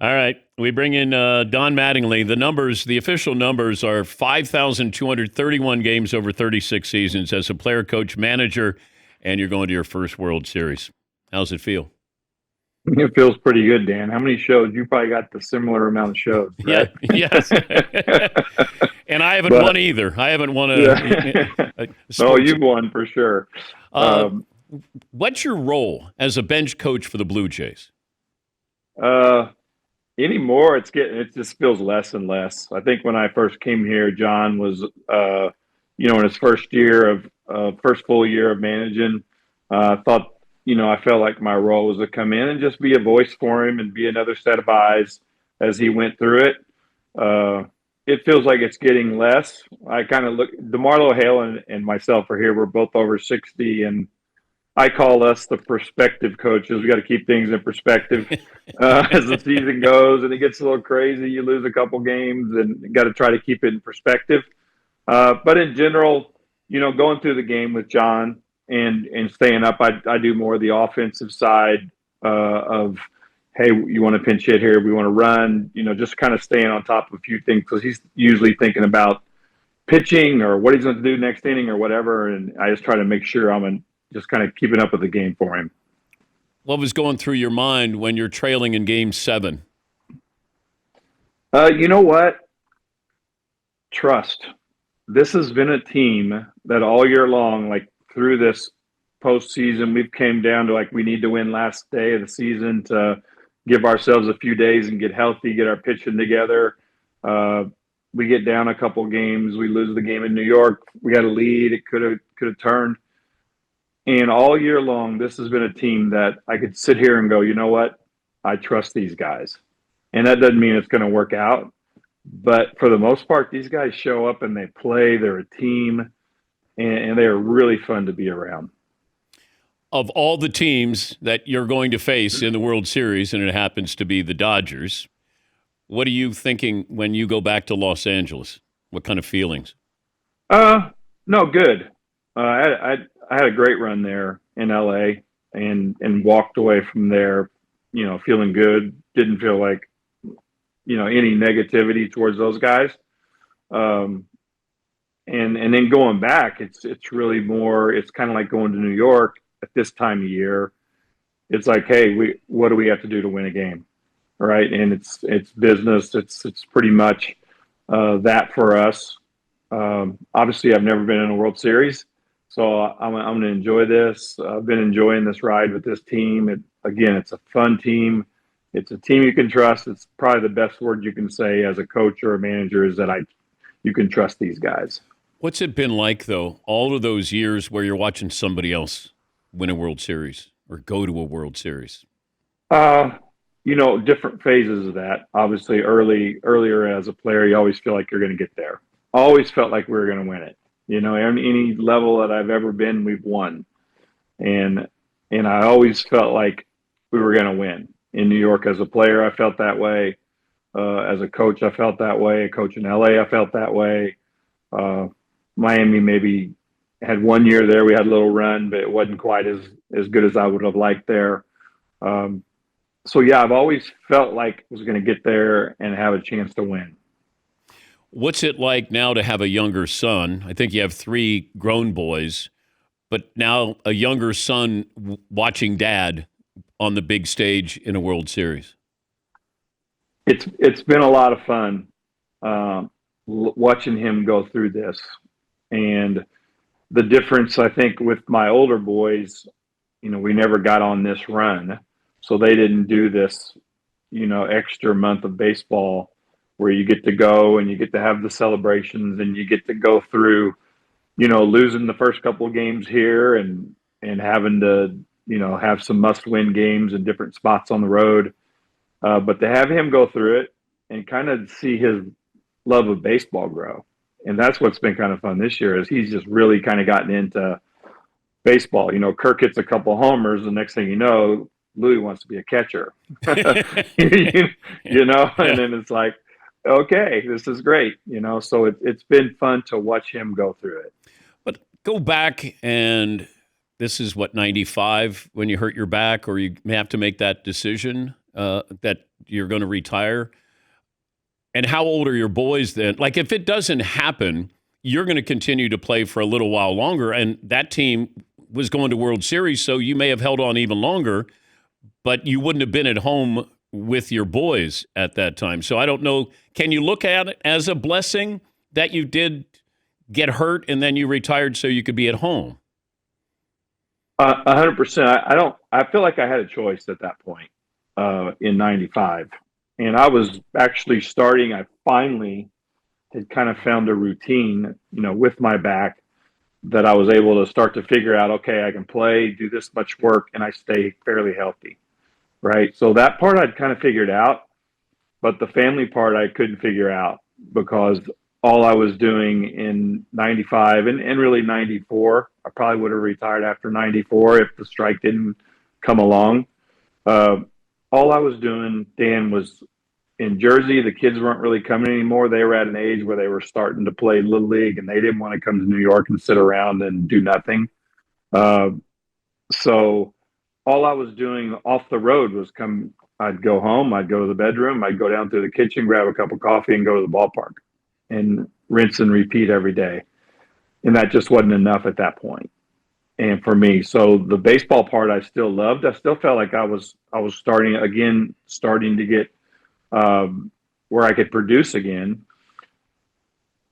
All right. We bring in Don Mattingly. The official numbers are 5,231 games over 36 seasons as a player, coach, manager, and you're going to your first World Series. How's it feel? It feels pretty good, Dan. How many shows? You probably got the similar amount of shows, Yeah, right? yes. And I haven't But won either. I haven't won yeah, a no, sports. you've won for sure. Uh, Um, what's your role as a bench coach for the Blue Jays? uh, Anymore, it just feels less and less. I think when I first came here, John was, in his first full year of managing. I thought, I felt like my role was to come in and just be a voice for him and be another set of eyes as he went through it. Uh, it feels like it's getting less. I kind of look, DeMarlo Hale and myself are here. We're both over 60, and I call us the perspective coaches. We got to keep things in perspective as the season goes, and it gets a little crazy. You lose a couple games, and got to try to keep it in perspective. But in general, going through the game with John and staying up, I do more of the offensive side of, hey, you want to pinch hit here, we want to run, just kind of staying on top of a few things because he's usually thinking about pitching or what he's going to do next inning or whatever, and I just try to make sure just kind of keeping up with the game for him. What was going through your mind when you're trailing in Game 7? You know what? Trust. This has been a team that all year long, like through this postseason, we've came down to like we need to win last day of the season to give ourselves a few days and get healthy, get our pitching together. Uh, we get down a couple games, we lose the game in New York. We had a lead; it could have turned. And all year long, this has been a team that I could sit here and go, you know what? I trust these guys. And that doesn't mean it's going to work out. But for the most part, these guys show up and they play. They're a team, and they are really fun to be around. Of all the teams that you're going to face in the World Series, and it happens to be the Dodgers, what are you thinking when you go back to Los Angeles? What kind of feelings? No, good. I had a great run there in LA and walked away from there, feeling good. Didn't feel like, any negativity towards those guys. Um, and then going back, it's really more. It's kind of like going to New York at this time of year. It's like, hey, what do we have to do to win a game, right? And it's business. It's pretty much that for us. Obviously, I've never been in a World Series, so I'm going to enjoy this. I've been enjoying this ride with this team. Again, it's a fun team. It's a team you can trust. It's probably the best word you can say as a coach or a manager is that you can trust these guys. What's it been like, though, all of those years where you're watching somebody else win a World Series or go to a World Series? Uh, Different phases of that. Obviously, earlier as a player, you always feel like you're going to get there. Always felt like we were going to win it. Any level that I've ever been, we've won, and I always felt like we were going to win. In New York, as a player, I felt that way. As a coach, I felt that way. A coach in LA, I felt that way. Uh, Miami maybe had 1 year there. We had a little run, but it wasn't quite as good as I would have liked there. Um, so yeah, I've always felt like I was going to get there and have a chance to win. What's it like now to have a younger son? I think you have three grown boys, but now a younger son watching dad on the big stage in a World Series. It's been a lot of fun watching him go through this, and the difference I think with my older boys, we never got on this run, so they didn't do this, extra month of baseball where you get to go and you get to have the celebrations and you get to go through, losing the first couple of games here and having to, have some must-win games in different spots on the road. But to have him go through it and kind of see his love of baseball grow, and that's what's been kind of fun this year is he's just really kind of gotten into baseball. Kirk hits a couple homers. The next thing you know, Louis wants to be a catcher. And Yeah. then it's like, okay, this is great. So it's been fun to watch him go through it. But go back, and this is what, 95 when you hurt your back, or you have to make that decision. that you're going to retire? And how old are your boys then? Like, if it doesn't happen, you're going to continue to play for a little while longer. And that team was going to World Series, so you may have held on even longer, but you wouldn't have been at home with your boys at that time. So I don't know. Can you look at it as a blessing that you did get hurt and then you retired so you could be at home? 100%. I don't. I feel like I had a choice at that point in '95, and I was actually starting. I finally had kind of found a routine, with my back that I was able to start to figure out. Okay, I can play, do this much work, and I stay fairly healthy. Right. So that part I'd kind of figured out, but the family part I couldn't figure out because all I was doing in '95 and really '94, I probably would have retired after '94 if the strike didn't come along. Uh, all I was doing, Dan, was in Jersey. The kids weren't really coming anymore. They were at an age where they were starting to play Little League and they didn't want to come to New York and sit around and do nothing. Uh, so all I was doing off the road was I'd go home, I'd go to the bedroom, I'd go down to the kitchen, grab a cup of coffee and go to the ballpark and rinse and repeat every day. And that just wasn't enough at that point. And for me, so the baseball part I still loved. I still felt like I was starting to get where I could produce again.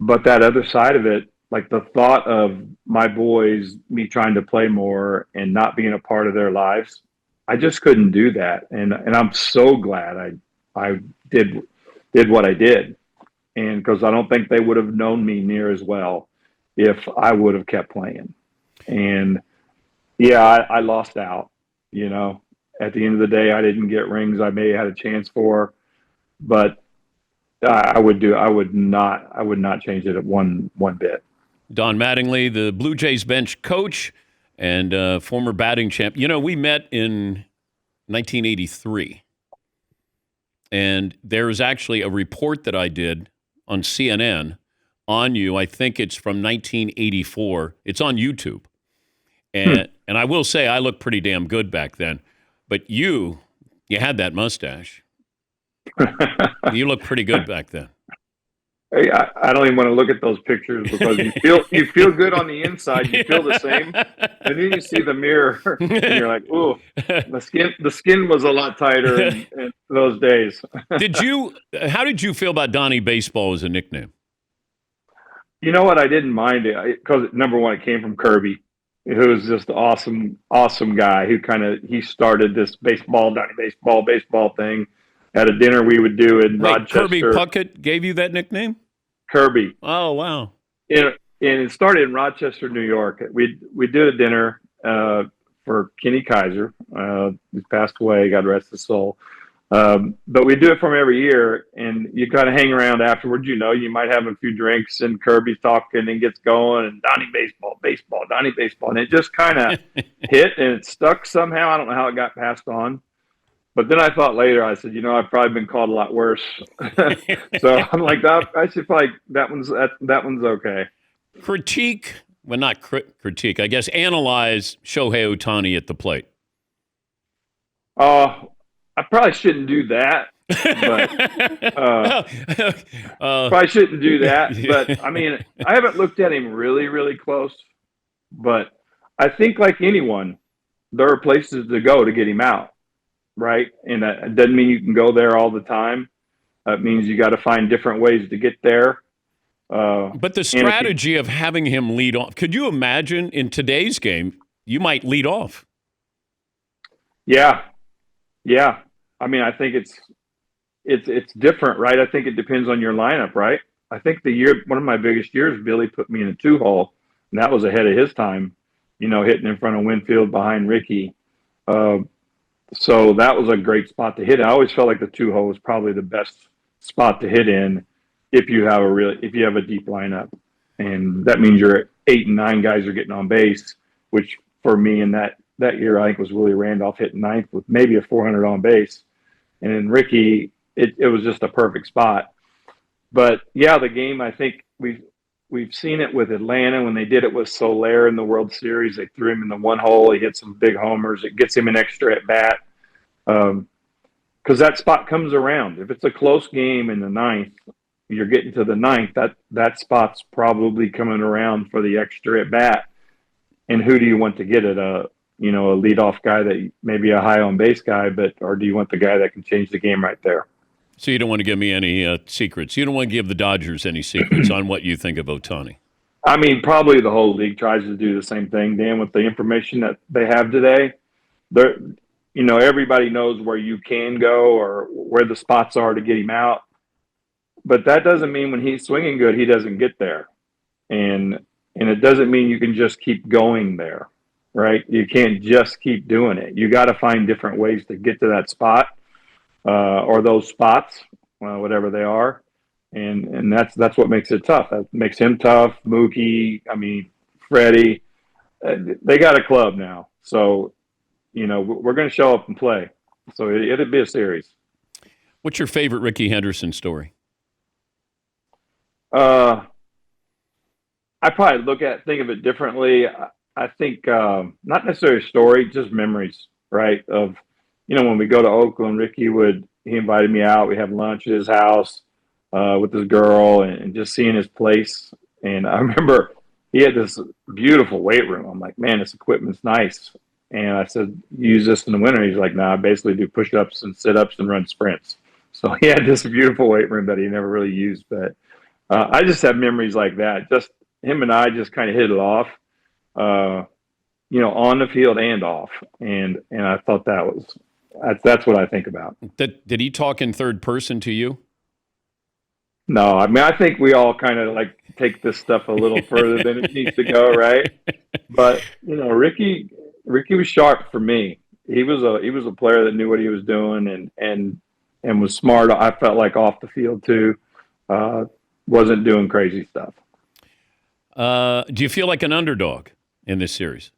But that other side of it, like the thought of my boys, me trying to play more and not being a part of their lives, I just couldn't do that. And I'm so glad I did what I did. And because I don't think they would have known me near as well if I would have kept playing. And yeah, I lost out, at the end of the day, I didn't get rings I may have had a chance for, but I would not change it at one bit. Don Mattingly, the Blue Jays bench coach and former batting champ. We met in 1983, and there's actually a report that I did on CNN on you. I think it's from 1984. It's on YouTube. And I will say I looked pretty damn good back then. But you had that mustache. You looked pretty good back then. Hey, I don't even want to look at those pictures because you feel good on the inside. You feel the same, and then you see the mirror, and you're like, "Ooh, the skin was a lot tighter in those days." How did you feel about Donnie Baseball as a nickname? You know what? I didn't mind it because number one, it came from Kirby, who was just an awesome guy who he started this Donnie baseball thing at a dinner we would do in Rochester. Kirby Puckett gave you that nickname? Kirby. Oh, wow. And it started in Rochester, New York. We did a dinner for Kenny Kaiser. He passed away, God rest his soul. But we do it from every year, and you kind of hang around afterwards. You might have a few drinks, and Kirby's talking and gets going, and Donnie baseball, Donnie baseball. And it just kind of hit, and it stuck somehow. I don't know how it got passed on. But then I thought later, I said, I've probably been called a lot worse. So I'm like, I should probably, that one's okay. Not critique, I guess, analyze Shohei Ohtani at the plate. I probably shouldn't do that. But probably shouldn't do that. But, I mean, I haven't looked at him really, really close. But I think like anyone, there are places to go to get him out. Right. And that doesn't mean you can go there all the time. It means you got to find different ways to get there. But the strategy of having him lead off, could you imagine in today's game, you might lead off? Yeah. Yeah. I mean, I think it's different, right? I think it depends on your lineup, right? I think one of my biggest years, Billy put me in a 2-hole, and that was ahead of his time, hitting in front of Winfield behind Ricky. So that was a great spot to hit. I always felt like the 2-hole was probably the best spot to hit in if you have a deep lineup, and that means your 8 and 9 guys are getting on base, which for me in that year I think was Willie Randolph hitting 9th with maybe a 400 on base, and then Ricky it was just a perfect spot. But yeah, the game, I think we've seen it with Atlanta when they did it with Soler in the World Series. They threw him in the 1 hole. He hit some big homers. It gets him an extra at bat. because that spot comes around. If it's a close game in the ninth, you're getting to the ninth, that spot's probably coming around for the extra at bat. And who do you want to get it? A leadoff guy that maybe a high on base guy, or do you want the guy that can change the game right there? So you don't want to give me any secrets. You don't want to give the Dodgers any secrets on what you think of Ohtani. I mean, probably the whole league tries to do the same thing, Dan, with the information that they have today. Everybody knows where you can go or where the spots are to get him out. But that doesn't mean when he's swinging good, he doesn't get there. And it doesn't mean you can just keep going there, right? You can't just keep doing it. You got to find different ways to get to that spot or those spots, whatever they are. And that's what makes it tough. That makes him tough. Mookie, Freddie, they got a club now. So, we're going to show up and play. So it'll be a series. What's your favorite Rickey Henderson story? I probably think of it differently. I think not necessarily a story, just memories, right? Of, when we go to Oakland, he invited me out. We have lunch at his house with his girl and just seeing his place. And I remember he had this beautiful weight room. I'm like, man, this equipment's nice. And I said, use this in the winter. He's like, nah, I basically do push-ups and sit-ups and run sprints. So he had this beautiful weight room that he never really used. But I just have memories like that. Just him and I just kind of hit it off, on the field and off. And I thought that's what I think about. Did he talk in third person to you? No, I think we all kind of like take this stuff a little further than it needs to go, right? But Ricky was sharp for me. He was a player that knew what he was doing and was smart. I felt like off the field too. Wasn't doing crazy stuff. Do you feel like an underdog in this series?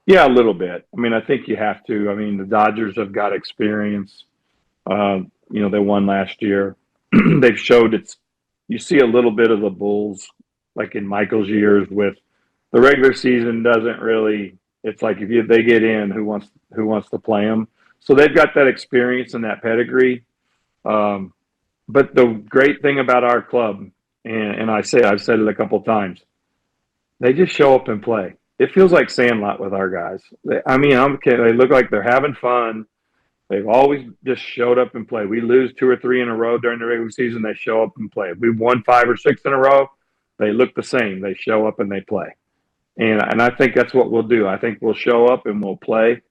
Yeah, a little bit. I think you have to. The Dodgers have got experience. They won last year. They've showed you see a little bit of the Bulls, like in Michael's years with the regular season doesn't really, it's like they get in, who wants to play them. So they've got that experience and that pedigree. But the great thing about our club, and I've said it a couple of times, they just show up and play. It feels like Sandlot with our guys. I'm kidding. They look like they're having fun. They've always just showed up and played. We lose 2 or 3 in a row during the regular season, they show up and play. If we've won 5 or 6 in a row, they look the same. They show up and they play. And I think that's what we'll do. I think we'll show up and we'll play.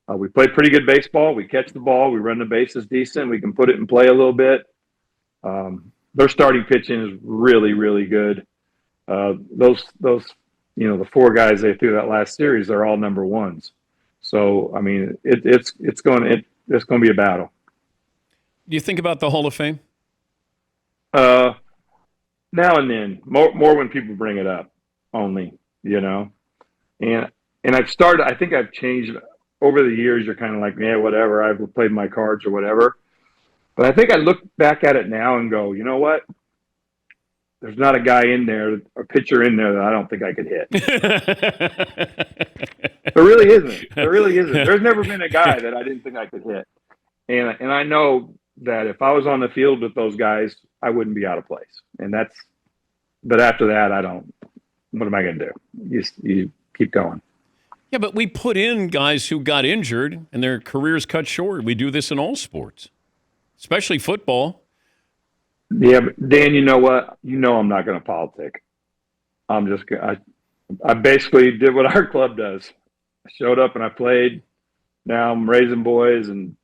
We play pretty good baseball. We catch the ball. We run the bases decent. We can put it in play a little bit. Their starting pitching is really, really good. Those the 4 guys they threw that last series, they're all number ones. So it's going to be a battle. Do you think about the Hall of Fame? Now and then, more when people bring it up, only and I think I've changed over the years. You're kind of like, yeah, whatever. I've played my cards or whatever. But I think I look back at it now and go, you know what? There's not a guy in there, a pitcher in there that I don't think I could hit. There really isn't. There's never been a guy that I didn't think I could hit. And I know that if I was on the field with those guys, I wouldn't be out of place. But after that, what am I going to do? You keep going. Yeah, but we put in guys who got injured and their careers cut short. We do this in all sports, especially football. Yeah, but Dan, you know what? I'm not going to politic. I basically did what our club does. I showed up and I played. Now I'm raising boys and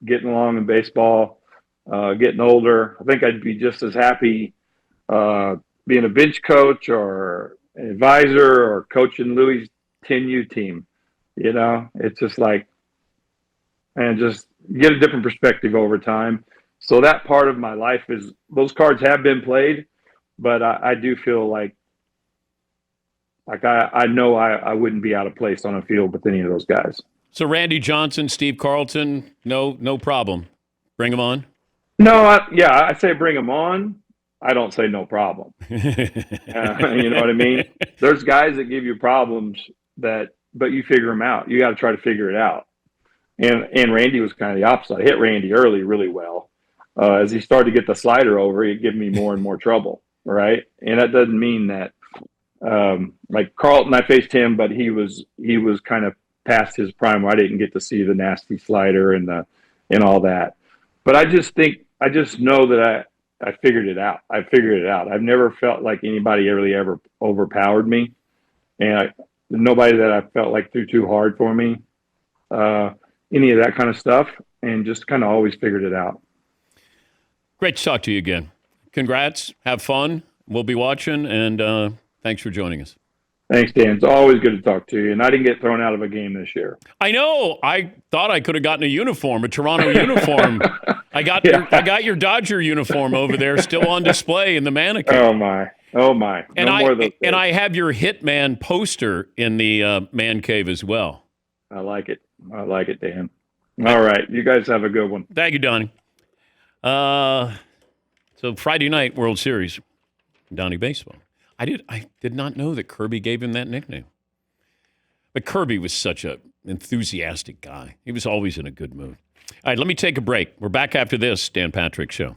getting along in baseball, getting older. I think I'd be just as happy being a bench coach or an advisor or coaching Louis' 10U team. It's just like, and just get a different perspective over time. So that part of my life is, those cards have been played, but I do feel like I know I wouldn't be out of place on a field with any of those guys. So Randy Johnson, Steve Carlton, no problem. Bring them on? No, I say bring them on. I don't say no problem. You know what I mean? There's guys that give you problems but you figure them out. You got to try to figure it out. And Randy was kind of the opposite. I hit Randy early really well. As he started to get the slider over, he'd give me more and more trouble, right? And that doesn't mean that like Carlton, I faced him, but he was kind of past his prime where I didn't get to see the nasty slider and all that. But I just know that I figured it out. I figured it out. I've never felt like anybody really ever overpowered me, and nobody that I felt like threw too hard for me, any of that kind of stuff, and just kind of always figured it out. Great to talk to you again. Congrats. Have fun. We'll be watching, and thanks for joining us. Thanks, Dan. It's always good to talk to you. And I didn't get thrown out of a game this year. I know. I thought I could have gotten a uniform, a Toronto uniform. I got your Dodger uniform over there, still on display in the mannequin. Oh my! And I have your Hitman poster in the man cave as well. I like it, Dan. All right, you guys have a good one. Thank you, Donnie. So Friday night World Series, Donnie baseball. I did not know that Kirby gave him that nickname. But Kirby was such an enthusiastic guy. He was always in a good mood. All right, let me take a break. We're back after this Dan Patrick Show.